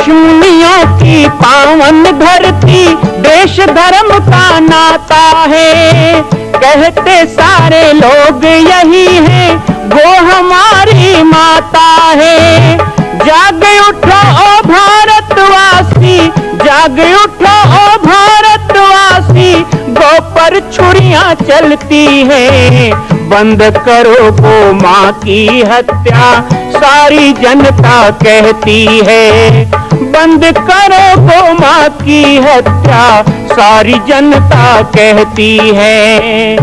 ऋषिमुनियों की पावन धरती, देश धर्म का नाता है। कहते सारे लोग यही है, वो हमारी माता है। जाग उठो ओ भारतवासी, जाग उठो ओ भारतवासी, गौ पर छुरियां चलती है। बंद करो गौ माँ की हत्या, सारी जनता कहती है। बंद करो गौ माँ की हत्या, सारी जनता कहती है।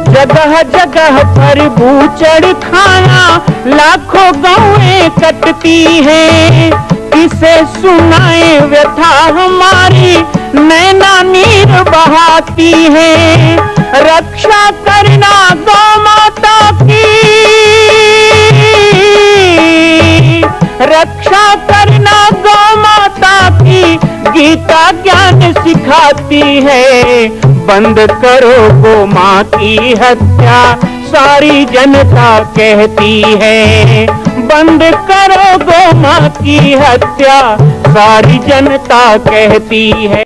जगह जगह पर बूचड़ खाना, लाखों गौएं कटती हैं। किसे सुनाए व्यथा हमारी, नैना नीर बहाती है। रक्षा करना गौ माता की, रक्षा करना गौ माता की, गीता ज्ञान सिखाती है। बंद करो गौ माँ की हत्या, सारी जनता कहती है। बंद करो गौ माँ की हत्या, सारी जनता कहती है।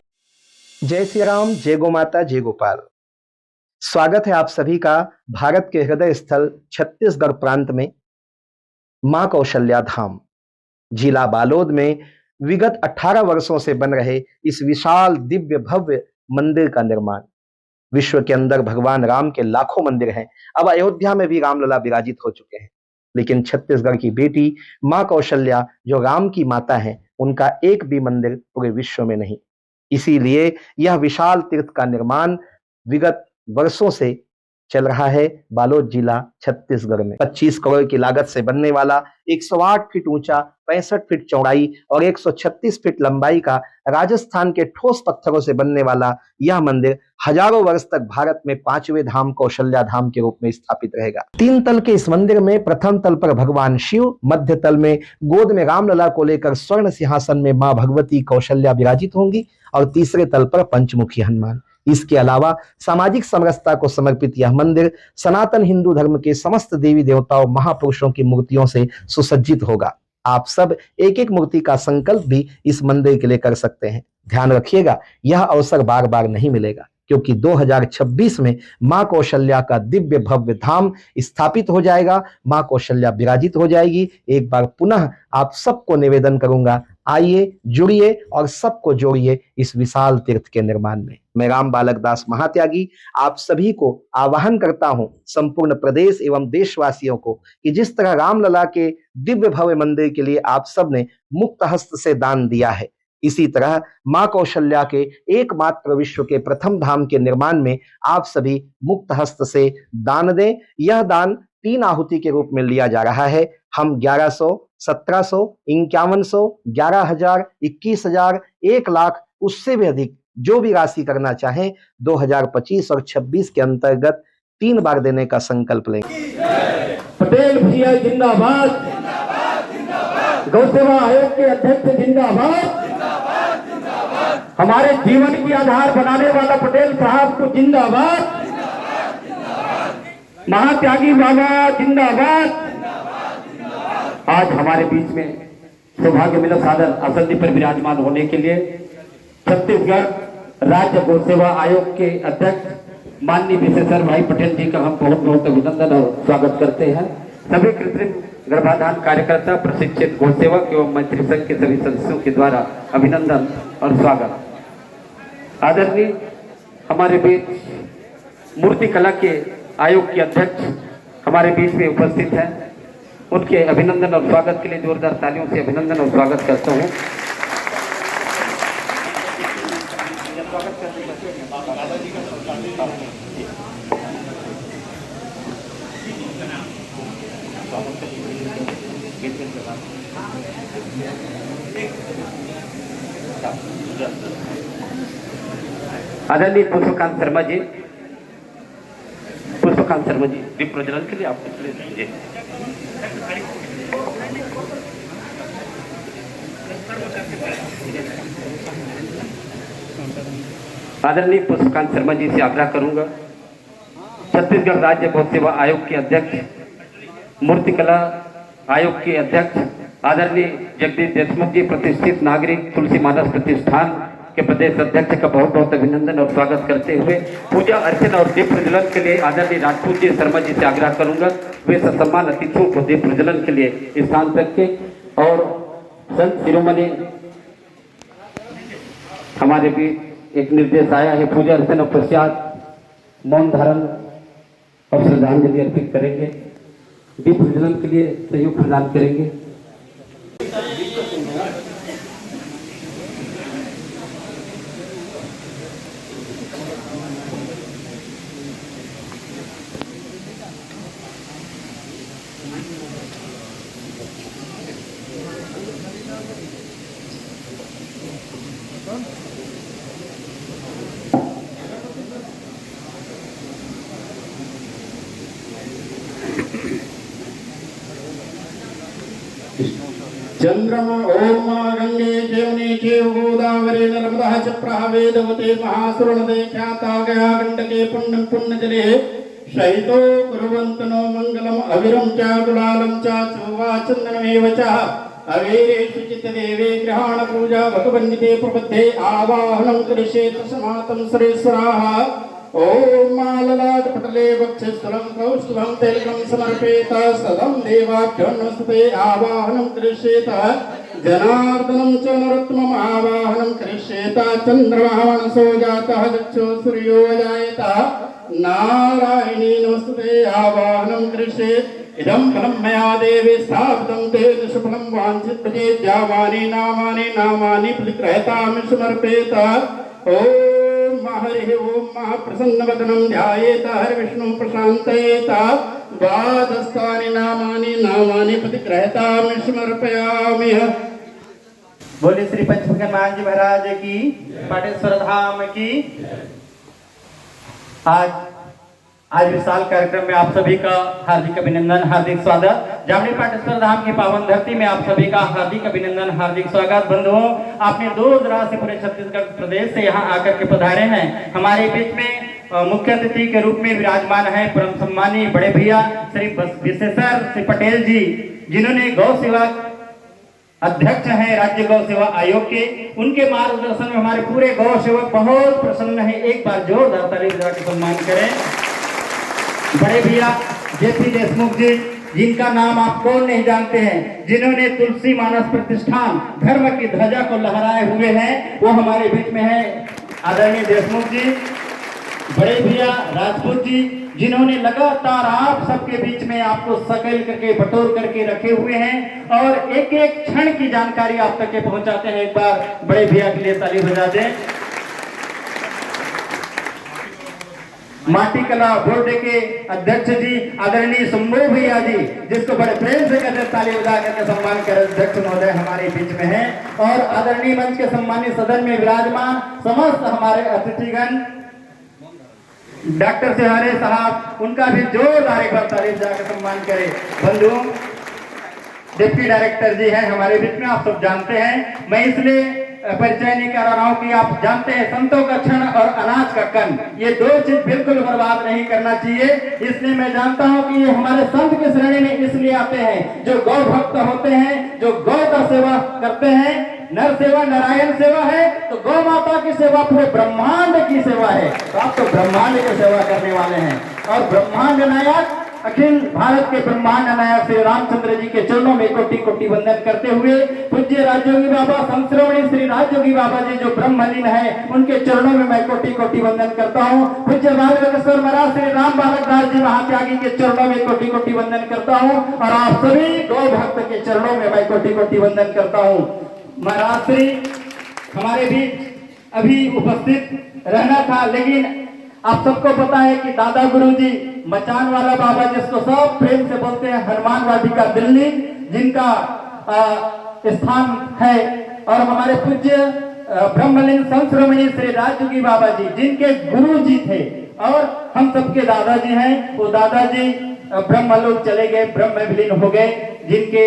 जय श्री राम, जय गौ माता, जय गोपाल। स्वागत है आप सभी का भारत के हृदय स्थल छत्तीसगढ़ प्रांत में मां कौशल्या धाम जिला बालोद में विगत 18 वर्षों से बन रहे इस विशाल दिव्य भव्य मंदिर का निर्माण। विश्व के अंदर भगवान राम के लाखों मंदिर हैं। अब अयोध्या में भी रामलला विराजित हो चुके हैं, लेकिन छत्तीसगढ़ की बेटी मां कौशल्या जो राम की माता है, उनका एक भी मंदिर पूरे विश्व में नहीं। इसीलिए यह विशाल तीर्थ का निर्माण विगत वर्षों से चल रहा है बालोद जिला छत्तीसगढ़ में। 25 करोड़ की लागत से बनने वाला 108 फीट ऊंचा, 65 फीट चौड़ाई और 136 फीट लंबाई का राजस्थान के ठोस पत्थरों से बनने वाला यह मंदिर हजारों वर्ष तक भारत में 5वें धाम कौशल्या धाम के रूप में स्थापित रहेगा। 3 तल के इस मंदिर में प्रथम तल पर भगवान शिव, मध्य तल में गोद में रामलला को लेकर स्वर्ण सिंहासन में मां भगवती कौशल्या विराजित होंगी और तीसरे तल पर पंचमुखी हनुमान। इसके अलावा सामाजिक समरसता को समर्पित यह मंदिर सनातन हिंदू धर्म के समस्त देवी देवताओं महापुरुषों की मूर्तियों से सुसज्जित होगा। आप सब एक एक मूर्ति का संकल्प भी इस मंदिर के लिए कर सकते हैं। ध्यान रखिएगा, यह अवसर बार बार नहीं मिलेगा, क्योंकि 2026 में मां कौशल्या का दिव्य भव्य धाम स्थापित हो जाएगा। मां कौशल्या विराजित हो जाएगी। एक बार पुनः आप सबको निवेदन करूंगा, आइए, जुड़िए और सबको जोड़िए इस विशाल तीर्थ के निर्माण में। मैं राम बालक दास महात्यागी आप सभी को आह्वान करता हूं, संपूर्ण प्रदेश एवं देशवासियों को, कि जिस तरह रामलला के दिव्य भव्य मंदिर के लिए आप सब ने मुक्त हस्त से दान दिया है, इसी तरह मां कौशल्या के एकमात्र विश्व के प्रथम धाम के निर्माण में आप सभी मुक्त हस्त से दान दें। यह दान 3 आहुति के रूप में लिया जा रहा है। हम 1100, 1700, 5100, 11,000, 21,000, 1 लाख, उससे भी अधिक जो भी राशि करना चाहें 2025 और 26 के अंतर्गत 3 बार देने का संकल्प लेंगे। पटेल भैया जिंदाबाद, गौ सेवा आयोग के अध्यक्ष जिंदाबाद, हमारे जीवन की आधार बनाने वाला पटेल साहब को जिंदाबाद, महात्यागी बाबा जिंदाबाद। आज हमारे बीच में सौभाग्य मिला सादर आसंदी पर विराजमान होने के लिए छत्तीसगढ़ राज्य गौ सेवा आयोग के अध्यक्ष माननीय विशेश्वर भाई पटेल जी का हम बहुत बहुत अभिनंदन और स्वागत करते हैं। सभी कृत्रिम गर्भाधान कार्यकर्ता, प्रशिक्षित गौ सेवक एवं मंत्री संघ के सभी सदस्यों के द्वारा अभिनंदन और स्वागत। आदरणीय हमारे बीच मूर्ति कला के आयोग के अध्यक्ष हमारे बीच में उपस्थित हैं, उनके अभिनंदन और स्वागत के लिए जोरदार तालियों से अभिनंदन और स्वागत करता हूं। आदरणीय पुष्पकांत शर्मा जी, पुष्पकांत शर्मा जी दीप प्रज्वलन के लिए आप ले लीजिए। आदरणीय पुष्पकांत शर्मा जी से आग्रह करूंगा, छत्तीसगढ़ राज्य गौ सेवा आयोग के अध्यक्ष, मूर्तिकला आयोग के अध्यक्ष आदरणीय जगदीश देशमुख जी, प्रतिष्ठित नागरिक तुलसी मानस प्रतिष्ठान के प्रदेश अध्यक्ष का बहुत बहुत अभिनंदन और स्वागत करते हुए पूजा अर्चना और दीप प्रज्वलन के लिए आदरणीय राजपूत जी शर्मा जी से आग्रह करूंगा, वे ससम्मान अतिथियों को दीप प्रज्वलन के लिए स्थान रखें। और संत शिरोमणि हमारे भी एक निर्देश आया है, पूजा अर्चना पश्चात मौन धारण और श्रद्धांजलि अर्पित करेंगे, दीप प्रज्वलन के लिए सहयोग प्रदान करेंगे। चंद्रमा ओम गंगे चेवने चेव गोदावरी नर्मदा च वेदवते महासुरनदे ख्याता गया गंडके पुण्यं पुण्यजले शहितो कुर्वन्तनो मंगलम अविरम च दुलालम च चोवा चंदनमेव च अवेरेषु चित्तदेवे ग्रहण पूजा भगवन्निते प्रबद्धे आवाहनं करिष्येत समातं श्रेश्वराः। ओम माललाट पटले वक्षस्थलं कौस्तुभं तिलकं समर्पेत सदं देवाभ्यो नमस्ते आवाहनं करिष्येत जनार्दनं च नरोत्तमम् आवाहनं करिष्येत चन्द्रमः मनसो जातः दक्षो सूर्यो जायेत नारायणी नमस्ते आवाहनं करिष्येत् इदं फलं मया देवी स्थापितं ते दुष्फलं वाञ्छितपदे जावानि नामानि प्रतिग्रहतामि समर्पेत। ओम हरि ओम महाप्रसन्नवदनं ध्यायेत हरिविष्णुं प्रशान्तयेत द्वादशानि नामानि प्रतिग्रहतामि समर्पयामि। बोले श्री पंचमुख हनुमान जी महाराज की, पाटेश्वर धाम की। आज विशाल कार्यक्रम में आप सभी का हार्दिक अभिनंदन, हार्दिक स्वागत। जामनी पाटेश्वर धाम की पावन धरती में आप सभी का हार्दिक अभिनंदन, हार्दिक स्वागत। बंधुओं, आपने दूर दराज से पूरे छत्तीसगढ़ प्रदेश से यहाँ आकर के पधारे हैं। हमारे बीच में मुख्य अतिथि के रूप में विराजमान है परम सम्मानीय बड़े भैया श्री विशेश्वर श्री पटेल जी, जिन्होंने गौ सेवा अध्यक्ष हैं राज्य गौ सेवा आयोग के। उनके मार्गदर्शन में हमारे पूरे गौ सेवक बहुत प्रसन्न है। एक बार जोरदार ताली बजा के सम्मान करें। बड़े भैया जेपी देशमुख जी, जिनका नाम आप कौन नहीं जानते हैं, जिन्होंने तुलसी मानस प्रतिष्ठान धर्म की ध्वजा को लहराए हुए हैं, वो हमारे बीच में है आदरणीय देशमुख जी। बड़े भैया राजपूत जी, जिन्होंने लगातार आप सबके बीच में आपको सकेल करके बटोर करके रखे हुए हैं और एक एक क्षण की जानकारी आप तक के पहुंचाते हैं। एक बार बड़े भैया के लिए ताली बजा दें। माटी कला बोर्ड के अध्यक्ष जी आदरणीय शंभू भैया जी, जिसको बड़े प्रेम से कहते ताली बजा करके सम्मान कर अध्यक्ष महोदय हमारे बीच में हैं। और आदरणीय मंच के सम्मानित सदन में विराजमान समस्त हमारे अतिथिगण, डॉक्टर सिहारे साहब, उनका भी जोरदार एक बार ताली बजा कर सम्मान करें। बंधुओं, डिप्टी डायरेक्टर जी हैं हमारे बीच में, आप सब जानते हैं। मैं इसलिए परिचय नहीं करा रहा हूं कि आप जानते हैं संतों का क्षण और अनाज का कण, ये दो चीज बिल्कुल बर्बाद नहीं करना चाहिए। इसलिए मैं जानता हूं कि ये हमारे संत की श्रेणी में इसलिए आते हैं जो गौ भक्त होते हैं, जो गौ का सेवा करते हैं। नर सेवा नारायण सेवा है, तो गौ माता की सेवा पूरे ब्रह्मांड की सेवा है। तो आप तो ब्रह्मांड की सेवा करने वाले हैं। और ब्रह्मांड नायक, अखिल भारत के ब्रह्मांड नायक श्री रामचंद्र जी के चरणों में कोटि कोटि वंदन करते हुए पूज्य राजयोगी बाबा संत श्रोमणी श्री राजयोगी बाबा जी जो ब्रह्मलीन है, उनके चरणों में मैं कोटि कोटि वंदन करता हूँ। पूज्य बालकेश्वर महाराज श्री राम बालक दास जी महात्यागी के चरणों में कोटि कोटि वंदन करता हूँ। और आप सभी गौ भक्त के चरणों में मैं कोटि कोटि वंदन करता हूँ। महाराज श्री हमारे बीच अभी उपस्थित रहना था, लेकिन आप सबको पता है कि दादा गुरु जी मचान वाला बाबा, जिसको सब प्रेम से बोलते हैं, हनुमान वाटिका दिल्ली, जिनका स्थान है। और हमारे पूज्य ब्रह्मलीन संत श्रोमणी श्री राजयोगी बाबा जी, जिनके गुरु जी थे और हम सबके दादाजी हैं। वो दादाजी ब्रह्मलोक चले गए, ब्रह्म विलीन हो गए, जिनके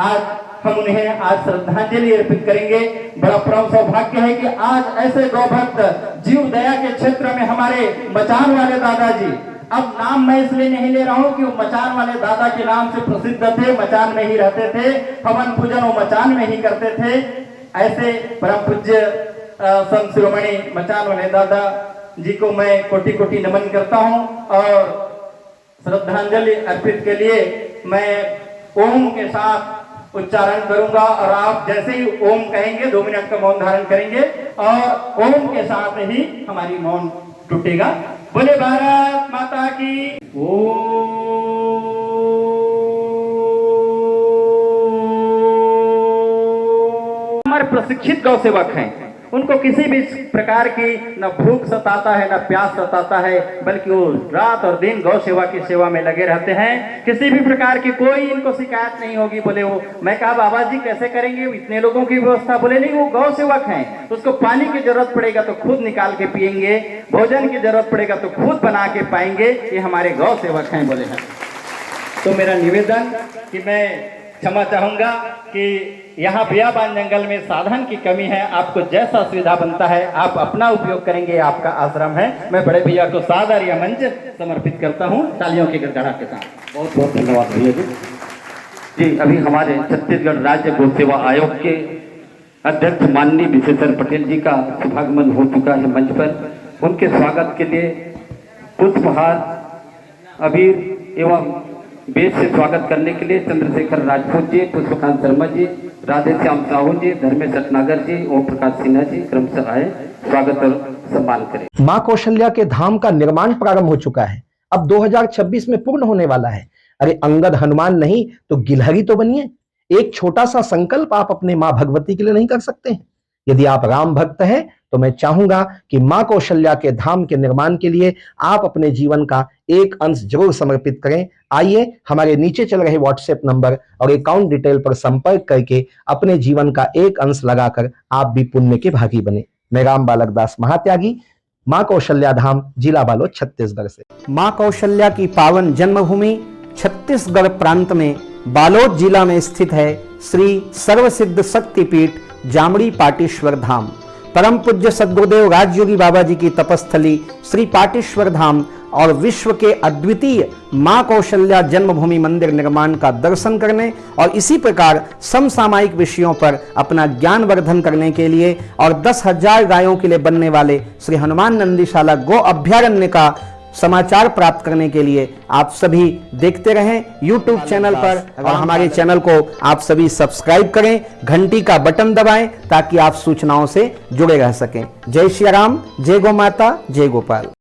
आज हम उन्हें आज श्रद्धांजलि अर्पित करेंगे। बड़ा परम सौभाग्य है कि आज ऐसे गौभक्त जीव दया के क्षेत्र में हमारे मचान वाले दादाजी, अब नाम मैं इसलिए नहीं ले रहा हूं कि वो मचान वाले दादा के नाम से प्रसिद्ध थे, मचान में ही रहते थे, हवन पूजन वो मचान में ही करते थे। ऐसे परम पूज्य संत शिरोमणि मचान वाले दादा जी को मैं कोटि कोटि नमन करता हूं और श्रद्धांजलि अर्पित के लिए मैं ओम के साथ उच्चारण करूंगा और आप जैसे ही ओम कहेंगे 2 मिनट का मौन धारण करेंगे और ओम के साथ ही हमारी मौन टूटेगा। बोले भारत माता की। हमारे प्रशिक्षित गौ सेवक हैं, उनको किसी भी प्रकार की न भूख सताता है न प्यास सताता है, बल्कि वो रात और दिन गौ सेवा की सेवा में लगे रहते हैं। किसी भी प्रकार की कोई इनको शिकायत नहीं होगी। बोले वो, मैं कहा बाबा जी कैसे करेंगे इतने लोगों की व्यवस्था? बोले नहीं, वो गौ सेवक हैं, उसको पानी की जरूरत पड़ेगा तो खुद निकाल के पियेंगे, भोजन की जरूरत पड़ेगा तो खुद बना के पाएंगे, ये हमारे गौ सेवक हैं। बोले हैं तो मेरा निवेदन कि मैं क्षमा चाहूंगा कि यहाँ बियाबान जंगल में साधन की कमी है, आपको जैसा सुविधा बनता है आप अपना उपयोग करेंगे, आपका आश्रम है। मैं बड़े भैया को सादर या मंच समर्पित करता हूँ तालियों के गड़गड़ाहट के साथ। बहुत बहुत धन्यवाद भैया जी। जी अभी हमारे छत्तीसगढ़ राज्य गौ सेवा आयोग के अध्यक्ष माननीय विशेषर पटेल जी का शुभागमन हो चुका है मंच पर। उनके स्वागत के लिए पुष्पहार, अबीर एवं बेच से स्वागत करने के लिए चंद्रशेखर राजपूत जी, पुष्पकांत शर्मा जी, राधे श्याम साहू जी, धर्मेश रत्नागर जी, ओम प्रकाश सिन्हा जी क्रमशः आए, स्वागत और सम्मान करें। मां कौशल्या के धाम का निर्माण प्रारंभ हो चुका है, अब 2026 में पूर्ण होने वाला है। अरे अंगद हनुमान नहीं तो गिलहरी तो बनिए। एक छोटा सा संकल्प आप अपने मां भगवती के लिए नहीं कर सकते हैं? यदि आप राम भक्त हैं तो मैं चाहूंगा कि मां कौशल्या के धाम के निर्माण के लिए आप अपने जीवन का एक अंश जरूर समर्पित करें। आइए हमारे नीचे चल रहे व्हाट्सएप नंबर और अकाउंट डिटेल पर संपर्क करके अपने जीवन का एक अंश लगाकर आप भी पुण्य के भागी बने। मैं राम बालक दास महात्यागी, मां कौशल्या धाम, जिला बालोद, छत्तीसगढ़ से। मां कौशल्या की पावन जन्मभूमि छत्तीसगढ़ प्रांत में बालोद जिला में स्थित है श्री सर्वसिद्ध शक्तिपीठ जामड़ी पाटेश्वर धाम। परम पूज्य सद्गुरुदेव राजयोगी बाबा जी की तपस्थली श्री पाटेश्वर धाम और विश्व के अद्वितीय मां कौशल्या जन्मभूमि मंदिर निर्माण का दर्शन करने और इसी प्रकार समसामयिक विषयों पर अपना ज्ञान वर्धन करने के लिए और 10,000 गायों के लिए बनने वाले श्री हनुमान नंदीशाला गो अभ्यारण्य का समाचार प्राप्त करने के लिए आप सभी देखते रहें YouTube चैनल पर और हमारे चैनल को आप सभी सब्सक्राइब करें, घंटी का बटन दबाएं ताकि आप सूचनाओं से जुड़े रह सकें। जय श्री राम, जय गौ माता, जय गोपाल।